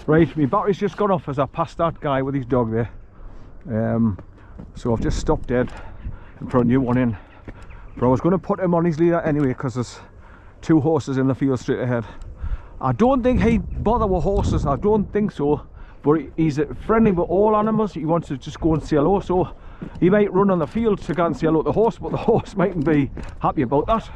Right, my battery's just gone off as I passed that guy with his dog there. So I've just stopped dead and put a new one in. But I was going to put him on his leader anyway because there's 2 horses in the field straight ahead. I don't think he'd bother with horses, I don't think so. But he's friendly with all animals. He wants to just go and say hello. So he might run on the field to go and say hello to the horse, but the horse mightn't be happy about that.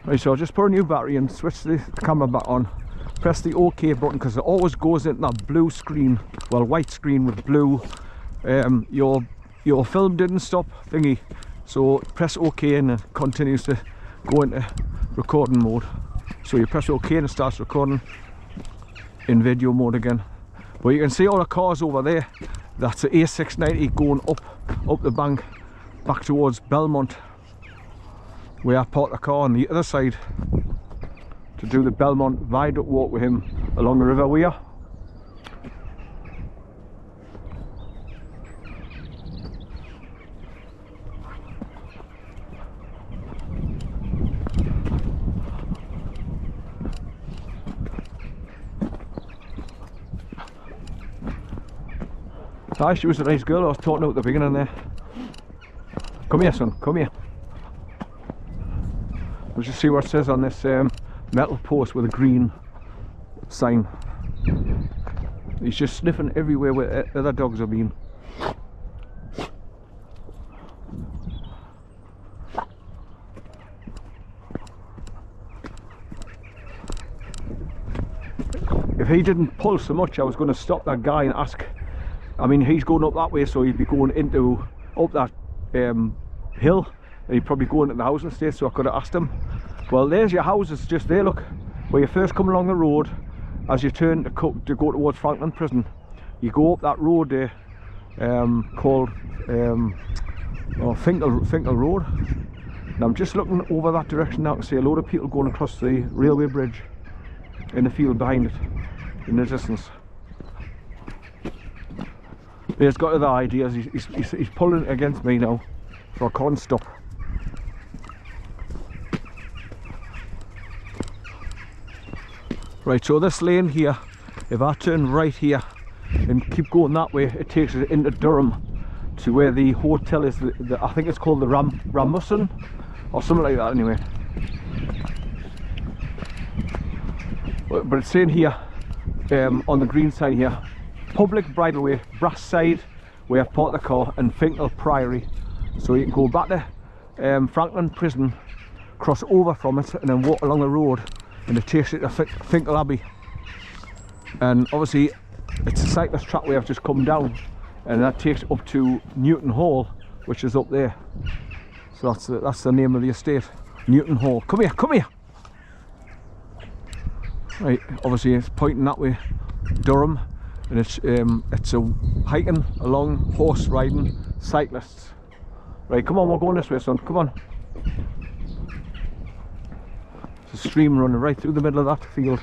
Right, so I'll just put a new battery and switch the camera back on. Press the OK button because it always goes into that blue screen, well, white screen with blue. Your film didn't stop thingy, so press OK and it continues to go into recording mode. So you press OK and it starts recording in video mode again. But you can see all the cars over there. That's the A690 going up the bank back towards Belmont, where I parked the car on the other side to do the Belmont Viaduct walk with him along the River Wear. Hi, she was a nice girl I was talking to at the beginning there. Come here, son, come here. Let's just see what it says on this metal post with a green sign. He's just sniffing everywhere where other dogs have been. If he didn't pull so much, I was going to stop that guy and ask. I mean, he's going up that way, so he'd be going up that hill, and he'd probably go into the housing estate, so I could have asked him. Well, there's your houses just there, look, where you first come along the road. As you turn to go towards Franklin Prison, you go up that road there, called Finkel Road. And I'm just looking over that direction now to see a load of people going across the railway bridge in the field behind it, in the distance. He's got other ideas. He's pulling against me now, so I can't stop. Right, so this lane here, if I turn right here and keep going that way, it takes us into Durham to where the hotel is. I think it's called the Ramussen or something like that anyway. But it's saying here on the green sign here, public bridleway, BRASSIDE, where I've parked the car, and Finkel Priory. So you can go back to Franklin Prison, cross over from it, and then walk along the road, and it takes you to Finkel Abbey. And obviously it's a cyclist track where I've just come down, and that takes up to Newton Hall, which is up there. So that's the name of the estate, Newton Hall. Come here, come here. Right, obviously it's pointing that way, Durham. And it's a hiking along, horse riding, cyclists. Right, come on, we're going this way, son, come on. There's a stream running right through the middle of that field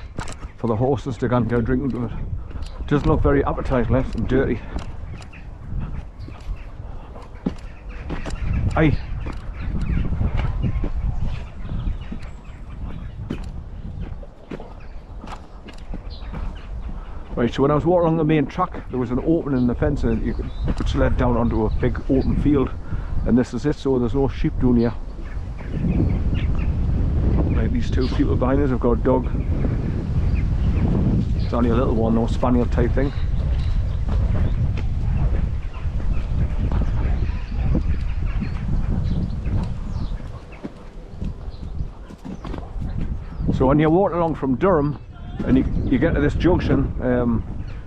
for the horses to go and get a drink into it. Doesn't look very appetising, left and dirty. Aye. Right, so when I was walking along the main track, there was an opening in the fence which led down onto a big open field, and this is it, so there's no sheep down here. Right, these 2 people behind us have got a dog. It's only a little one, no spaniel type thing. So when you're walking along from Durham, and you get to this junction,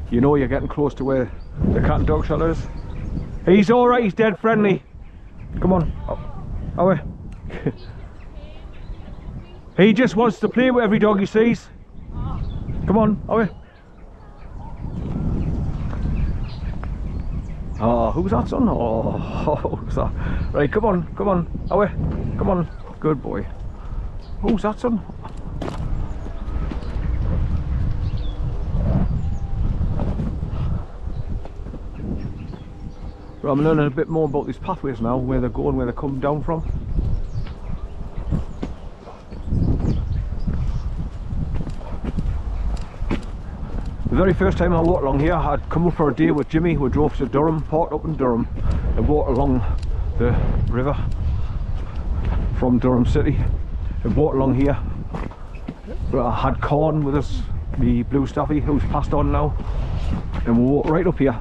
you know you're getting close to where the cat and dog shelter is. He's alright, he's dead friendly. Come on, away. He just wants to play with every dog he sees. Come on, away. Oh, who's that, son? Oh, who's that? Right, come on, away. Come on, good boy. Who's that, son? But I'm learning a bit more about these pathways now, where they're going, where they come down from. The very first time I walked along here, I'd come up for a day with Jimmy. We drove to Durham, parked up in Durham, and walked along the river from Durham City. And walked along here. I had Corn with us, the blue staffy, who's passed on now, and we walked right up here.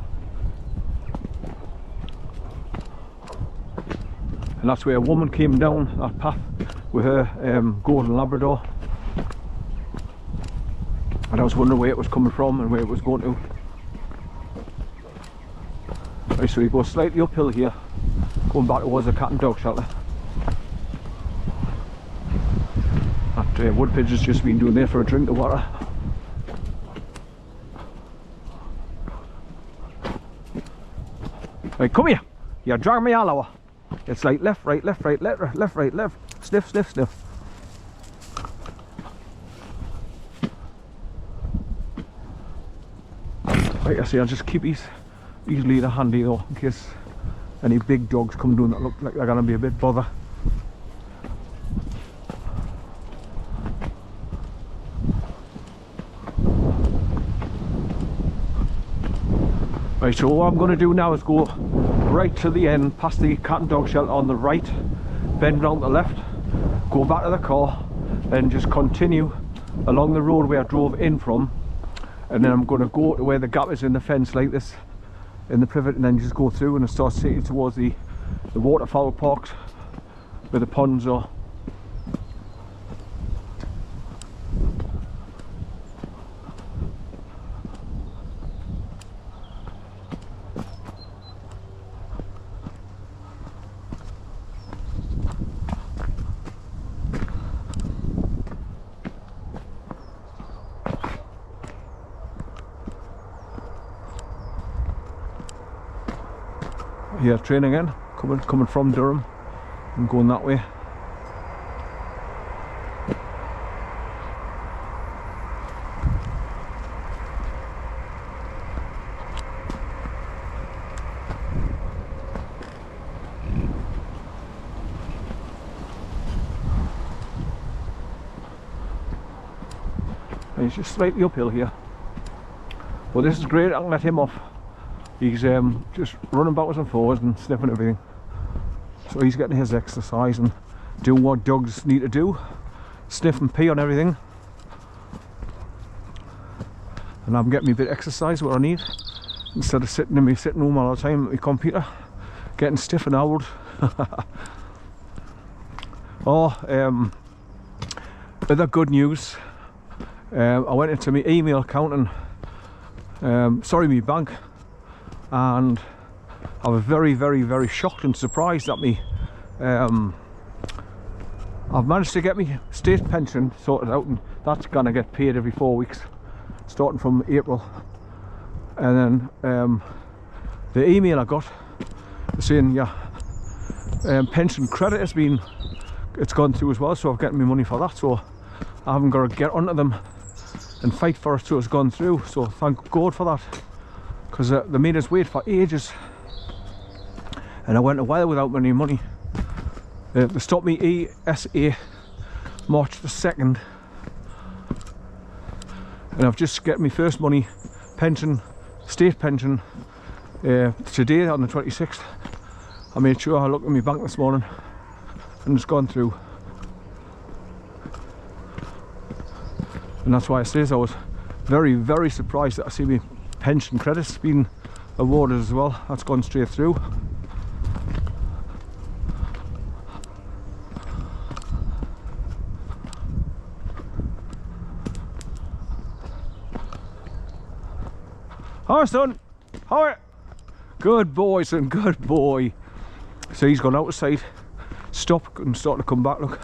And that's where a woman came down that path with her golden Labrador. And I was wondering where it was coming from and where it was going to. Right, so we go slightly uphill here, going back towards the cat and dog shelter. That wood pigeon's just been doing there for a drink of water. Right, come here. You're dragging me all over. It's like left, right, left, right, left, left, right, left. Sniff, sniff, sniff. Right, I see. I'll just keep these leader handy though, in case any big dogs come down that look like they're gonna be a bit bother. Right, so what I'm going to do now is go right to the end, past the cat and dog shelter on the right, bend round to the left, go back to the car, and just continue along the road where I drove in from, and then I'm going to go to where the gap is in the fence like this, in the privet, and then just go through and start sitting towards the waterfowl parks where the ponds are. Here, training in, coming from Durham and going that way. And he's just slightly uphill here. Well, this is great, I can let him off. He's just running backwards and forwards and sniffing everything. So he's getting his exercise and doing what dogs need to do. Sniff and pee on everything. And I'm getting me a bit of exercise, what I need. Instead of sitting in my sitting room all the time at my computer, getting stiff and old. Other good news. I went into my email account and, my bank. And I was very shocked and surprised at me. I've managed to get me state pension sorted out, and that's gonna get paid every 4 weeks starting from April. And then the email I got saying pension credit has it's gone through as well, so I've getting me money for that, so I haven't got to get onto them and fight for it, so it's gone through, so thank God for that. Because they made us wait for ages, and I went a while without any money. They stopped me ESA March the 2nd, and I've just got my first money, pension, state pension, today on the 26th. I made sure I looked at my bank this morning, and it's gone through. And that's why I says I was very surprised that I see me pension credits being awarded as well. That's gone straight through. Hi son, hi. Good boy son, good boy. So he's gone out of sight, stop and starting to come back, look,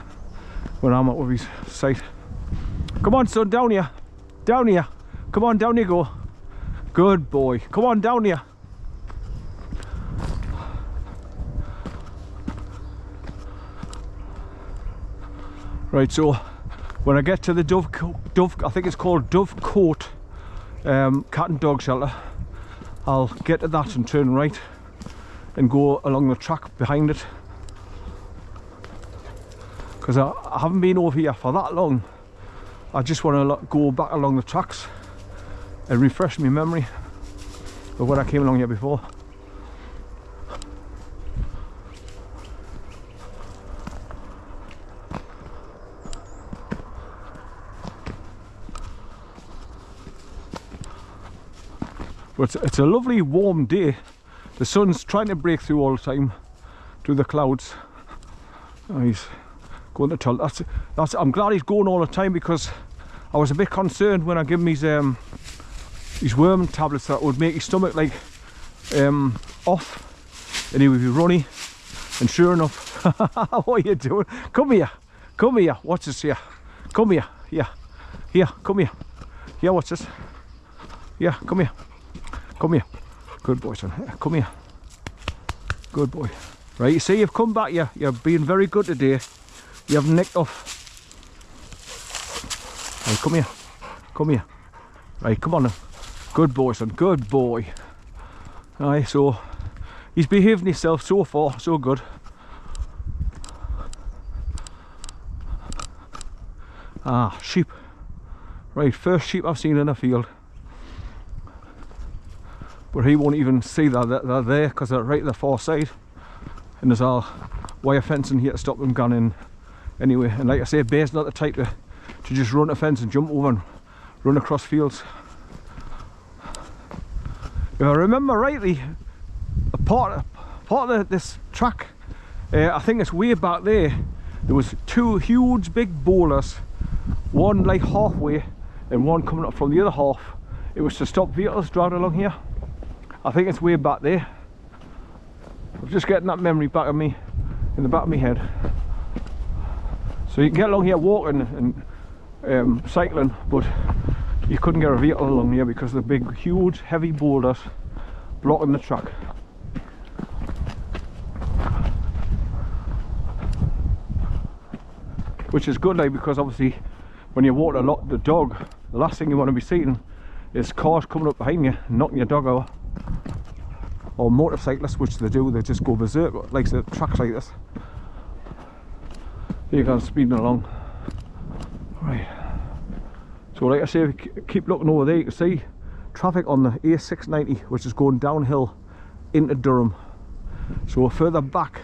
when I'm out of his sight. Come on son, down here, come on, down you go. Good boy. Come on down here. Right, so when I get to the Dove, I think it's called Dove Court cat and dog shelter, I'll get to that and turn right and go along the track behind it. Because I haven't been over here for that long. I just want to go back along the tracks and refresh my memory of when I came along here before. But it's a lovely warm day. The sun's trying to break through all the time through the clouds. Oh, he's going to tell. I'm glad he's going all the time, because I was a bit concerned when I give him his worm tablets that would make his stomach like off, and he would be runny. And sure enough, what are you doing? Come here, come here. Watch this here. Come here, here, come here. Here, watch this. Yeah, come here. Come here. Good boy, son. Come here. Good boy. Right, you see, you've come back. You're being very good today. You haven't nicked off. Right, come here. Come here. Right, come on now. Good boy, son. Good boy. Right, so he's behaving himself so far. So good. Ah, sheep. Right, first sheep I've seen in a field. But he won't even see that they're there, because they're right at the far side, and there's all wire fencing here to stop them going in anyway. And like I say, bear's not the type to just run a fence and jump over and run across fields. If I remember rightly, a part of this track, I think it's way back there was two huge big boulders, one like halfway and one coming up from the other half. It was to stop vehicles driving along here. I think it's way back there. I'm just getting that memory back of me, in the back of my head. So you can get along here walking and cycling, but you couldn't get a vehicle along here because of the big, huge, heavy boulders blocking the track. Which is good, like, because obviously when you walk the dog, the last thing you want to be seeing is cars coming up behind you and knocking your dog over. Or motorcyclists, which they do, they just go berserk, like the tracks like this. Here you go, speeding along. Right. So like I say, if you keep looking over there, you can see traffic on the A690, which is going downhill into Durham. So further back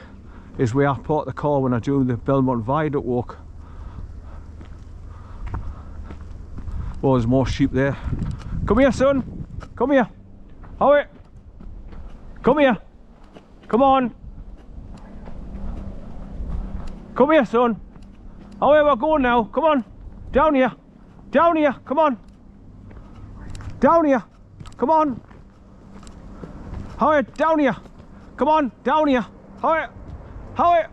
is where I park the car when I do the Belmont Viaduct walk. Oh, there's more sheep there. Come here, son. Come here. How? Come here. Come on. Come here, son. How we're going now? Come on. Down here. Down here. Come on. Down here. Come on. How? Down here. Come on. Down here. How? How?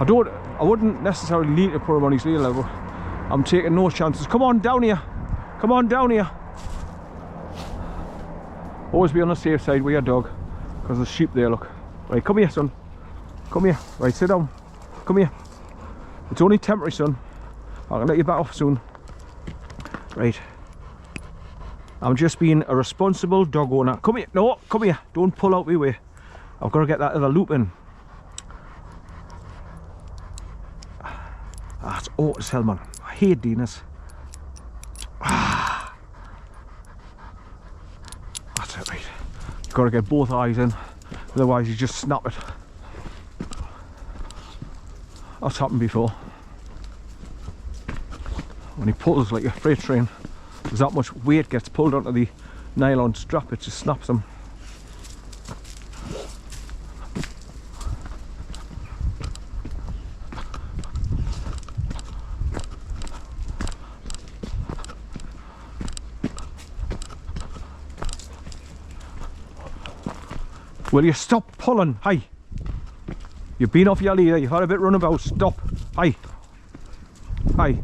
I wouldn't necessarily need to put him on his wheel level. I'm taking no chances. Come on, down here. Come on, down here. Always be on the safe side with your dog, because there's sheep there, look. Right, come here, son. Come here. Right, sit down. Come here. It's only temporary, son. I'll let you back off soon. Right. I'm just being a responsible dog owner. Come here. No, come here. Don't pull out my way. I've got to get that other loop in. Ah, it's hot as hell, man. I hate doing this. Ah. That's it, right. You've got to get both eyes in, otherwise you just snap it. That's happened before. When he pulls like a freight train, there's that much weight gets pulled onto the nylon strap, it just snaps them. Will you stop pulling? Hi. You've been off your leader, you've had a bit runabout. Stop. Hi. Hi.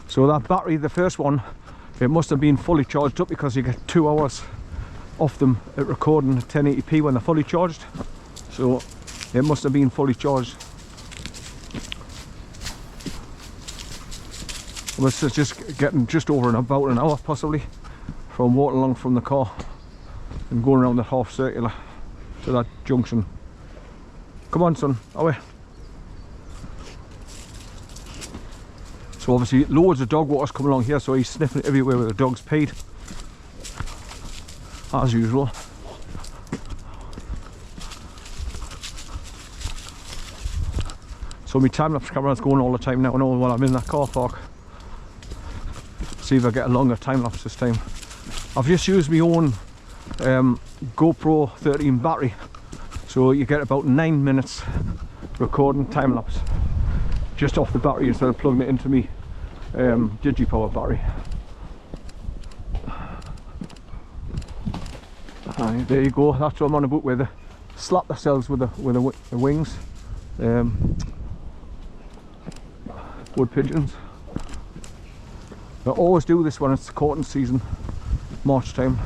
So that battery, the first one, it must have been fully charged up, because you get 2 hours off them at recording 1080p when they're fully charged. So it must have been fully charged. This is just getting just over and about an hour possibly from walking along from the car and going around the half circular. to that junction. Come on, son, away. So obviously loads of dog water's coming along here, so he's sniffing everywhere where the dog's peed, as usual. So my time-lapse camera's going all the time now, while I'm in that car park. See if I get a longer time-lapse this time. I've just used my own GoPro 13 battery, so you get about 9 minutes recording time-lapse just off the battery instead of plugging it into me Digipower battery. Aye, there you go, that's what I'm on about, where they slap themselves with the wings. Wood pigeons. I always do this when it's courting season, March time.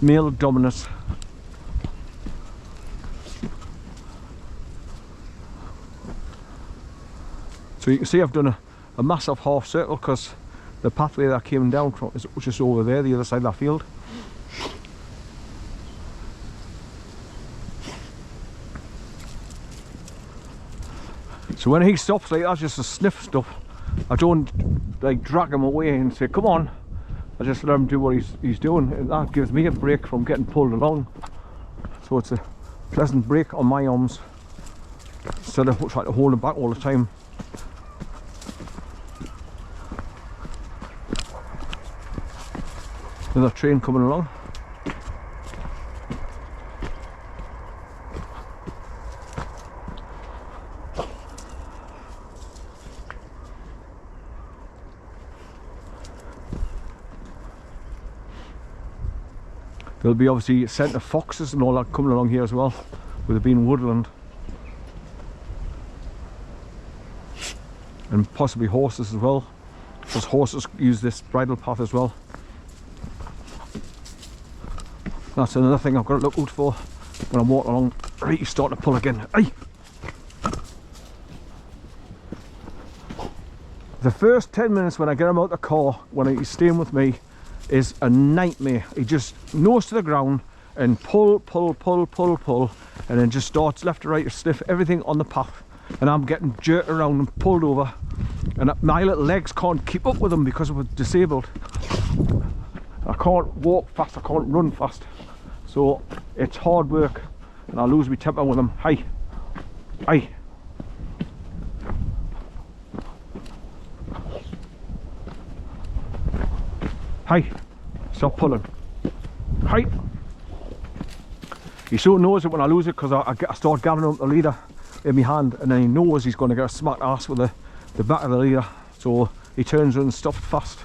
Male dominance. So you can see I've done a massive half circle because the pathway that I came down from is just over there, the other side of that field. So when he stops like that's just a sniff stuff. I don't like drag him away and say come on. I just let him do what he's doing, and that gives me a break from getting pulled along. So it's a pleasant break on my arms instead of trying to hold him back all the time. Another train coming along. There'll be obviously centre foxes and all that coming along here as well, with it being woodland. And possibly horses as well, because horses use this bridle path as well. That's another thing I've got to look out for when I'm walking along. Right, he's starting to pull again. Aye. The first 10 minutes when I get him out the car, when he's staying with me, is a nightmare. He just nose to the ground and pull, and then just starts left to right to sniff everything on the path. And I'm getting jerked around and pulled over, and my little legs can't keep up with him because I'm disabled. I can't walk fast, I can't run fast. So it's hard work, and I lose my temper with him. Hey, hey. Hey, stop pulling. Hey. He so knows it when I lose it because I start gathering up the leader in my hand, and then he knows he's going to get a smack ass with the back of the leader. So he turns and stops fast.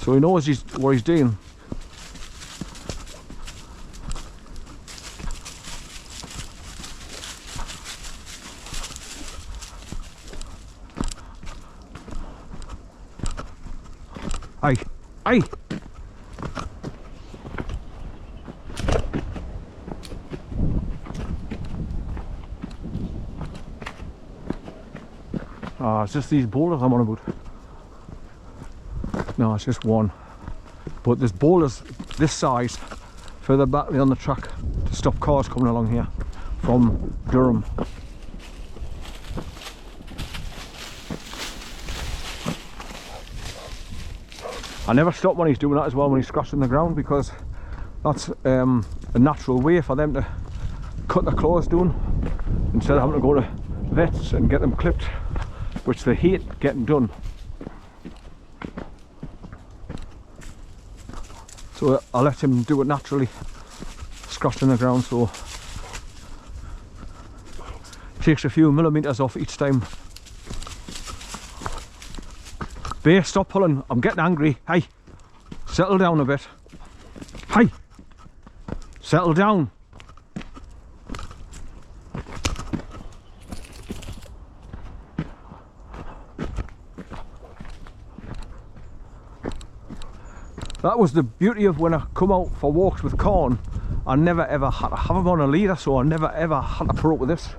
So he knows what he's doing. Aye, aye. It's just these boulders I'm on about. No, it's just one. But there's boulders this size further back on the track to stop cars coming along here from Durham. I never stop when he's doing that as well, when he's scratching the ground, because that's a natural way for them to cut their claws down instead of having to go to vets and get them clipped, which they hate getting done. So I let him do it naturally, scratching the ground, so it takes a few millimetres off each time. Bear, stop pulling, I'm getting angry. Hey, settle down a bit. Hey, settle down. That was the beauty of when I come out for walks with Corn. I never ever had to have him on a leader, so I never ever had to put up with this.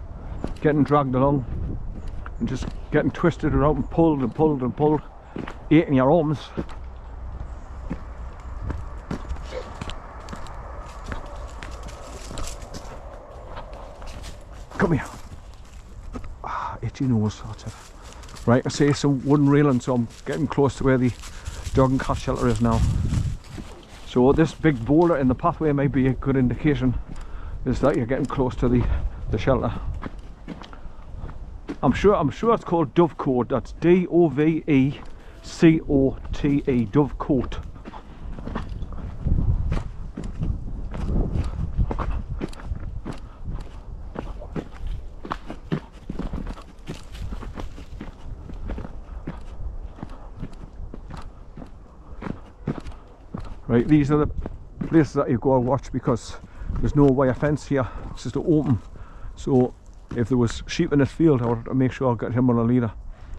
Getting dragged along and just getting twisted around and pulled and pulled and pulled. Eating your arms. itchy nose, that's it. Right, I see some wooden railing, so I'm getting close to where the dog and cat shelter is now. So this big boulder in the pathway might be a good indication is that you're getting close to the shelter. I'm sure it's called Dovecote. That's Dovecote, Dovecote. Right, these are the places that you go and watch because there's no wire fence here, it's just open. So if there was sheep in this field, I would make sure I got him on a leader,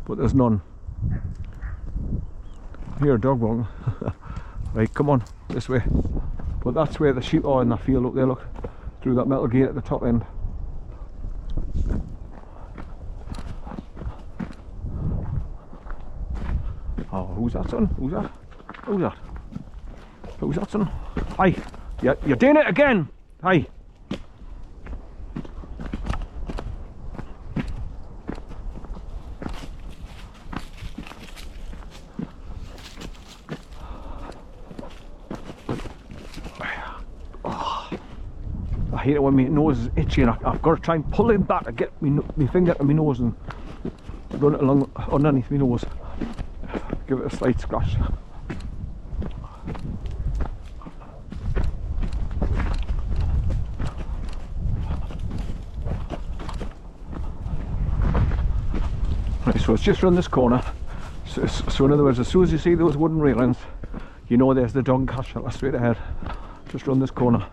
but there's none. Here, a dog walking. Right, come on, this way. But that's where the sheep are in that field up there, look, through that metal gate at the top end. Oh, who's that, son? Who's that? Who's that? Who's that, son? Hi. Yeah, you're doing it again. Hi. Oh, I hate it when my nose is itchy and I've got to try and pull it back to get my finger to my nose and run it along underneath my nose. Give it a slight scratch. Right, so it's just around this corner. So in other words, as soon as you see those wooden railings, you know there's the dog and cat shelter straight ahead. Just around this corner.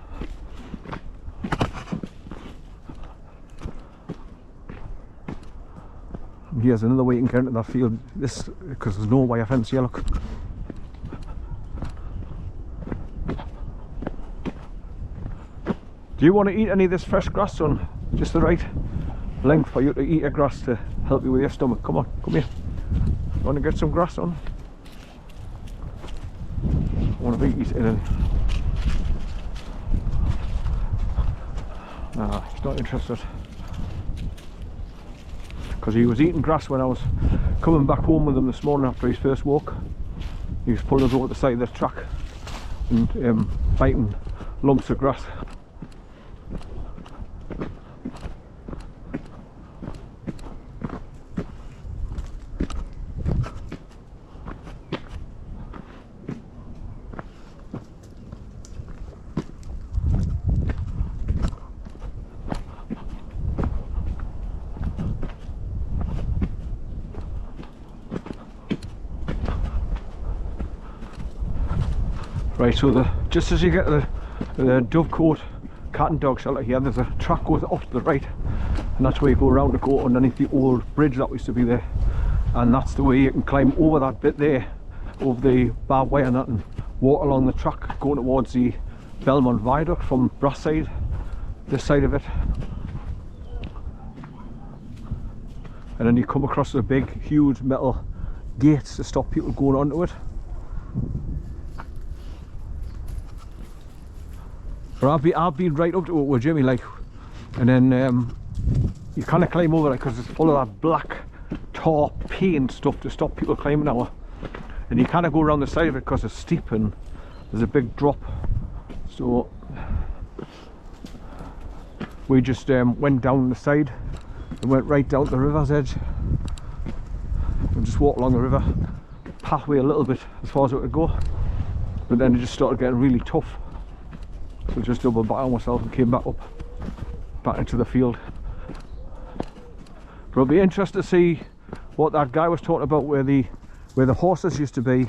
And here's another way you can get into that field. This because there's no wire fence here. Look. Do you want to eat any of this fresh grass, son? Just the right length for you to eat your grass to help you with your stomach. Come on, come here. You want to get some grass on? I want to be eating it. Nah, he's not interested. Because he was eating grass when I was coming back home with him this morning after his first walk. He was pulling over the side of the track and biting lumps of grass. Right, so just as you get to the Dovecote cat and dog shelter here, there's a track goes off to the right, and that's where you go around to go underneath the old bridge that used to be there, and that's the way you can climb over that bit there, over the barbed wire and that, and walk along the track going towards the Belmont Viaduct from BRASSIDE, this side of it, and then you come across the big huge metal gates to stop people going onto it. But I've been right up to it with Jimmy, like, and then you kind of climb over it because it's full of that black tar paint stuff to stop people climbing over, and you kind of go around the side of it because it's steep and there's a big drop. So we just went down the side and went right down to the river's edge and just walked along the river pathway a little bit as far as it would go, but then it just started getting really tough. So just doubled back on myself and came back up, back into the field. But it'll be interesting to see what that guy was talking about, where the horses used to be.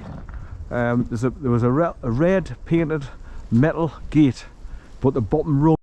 There was a red painted metal gate, but the bottom rung